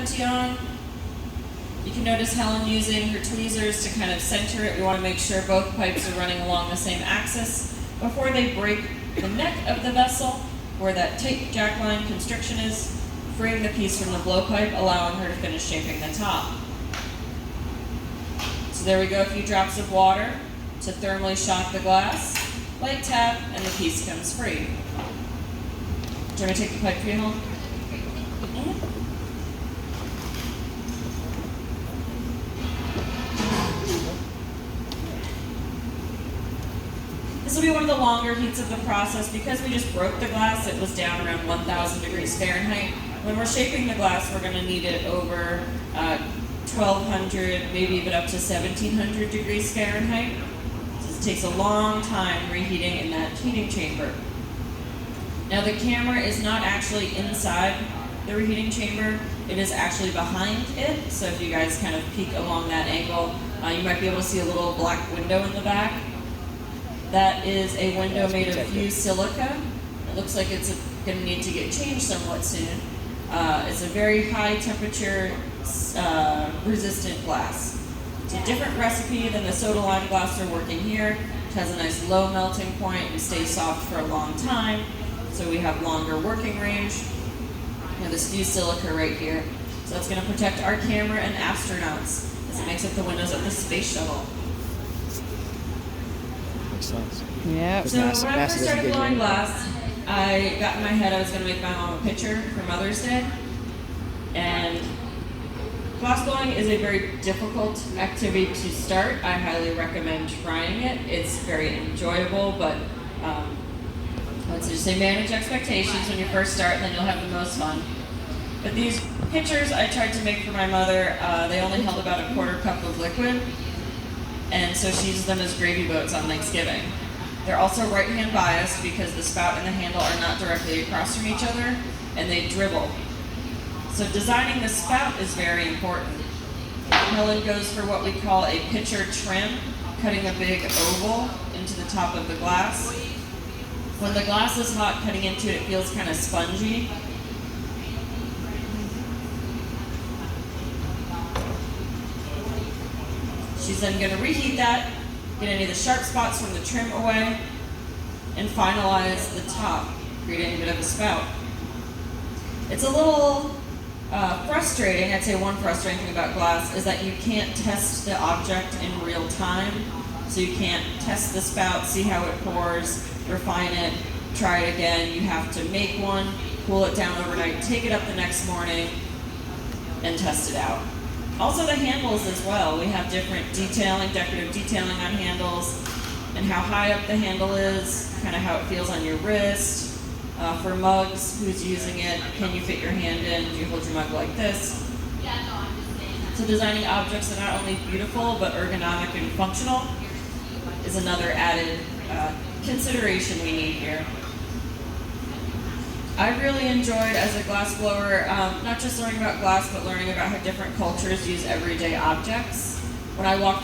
Cantillon. You can notice Helen using her tweezers to kind of center it. We want to make sure both pipes are running along the same axis before they break the neck of the vessel, where that tight jackline constriction is, freeing the piece from the blowpipe, allowing her to finish shaping the top. So there we go, a few drops of water to thermally shock the glass, light tap, and the piece comes free. Do you want me to take the pipe for you, Helen? This will be one of the longer heats of the process. Because we just broke the glass, it was down around 1,000 degrees Fahrenheit. When we're shaping the glass, we're going to need it over 1,200, maybe even up to 1,700 degrees Fahrenheit. So it takes a long time reheating in that heating chamber. Now the camera is not actually inside the reheating chamber, it is actually behind it. So if you guys kind of peek along that angle, you might be able to see a little black window in the back. That is a window made of fused silica. It looks like it's going to need to get changed somewhat soon. It's a very high temperature resistant glass. It's a different recipe than the soda lime glass we're working here. It has a nice low melting point and stays soft for a long time, so we have longer working range. We have this fused silica right here. So that's going to protect our camera and astronauts as it makes up the windows of the space shuttle. Makes sense. Yeah. So when I first started blowing glass, I got in my head I was going to make my mom a picture for Mother's Day. And glass blowing is a very difficult activity to start. I highly recommend trying it. It's very enjoyable, but let's just say manage expectations when you first start, and then you'll have the most fun. But these pitchers I tried to make for my mother, they only held about a quarter cup of liquid. And so she uses them as gravy boats on Thanksgiving. They're also right-hand biased because the spout and the handle are not directly across from each other, and they dribble. So designing the spout is very important. Helen goes for what we call a pitcher trim, cutting a big oval into the top of the glass. When the glass is hot, cutting into it feels kind of spongy. She's then going to reheat that, get any of the sharp spots from the trim away, and finalize the top, creating a bit of a spout. It's a little frustrating. I'd say one frustrating thing about glass is that you can't test the object in real time. So you can't test the spout, see how it pours, refine it, try it again. You have to make one, cool it down overnight, take it up the next morning, and test it out. Also the handles as well. We have different detailing, decorative detailing on handles, and how high up the handle is, kind of how it feels on your wrist. For mugs, who's using it? Can you fit your hand in? Do you hold your mug like this? So designing objects that are not only beautiful but ergonomic and functional is another added consideration we need here. I really enjoyed, as a glass blower, not just learning about glass, but learning about how different cultures use everyday objects. When I walked through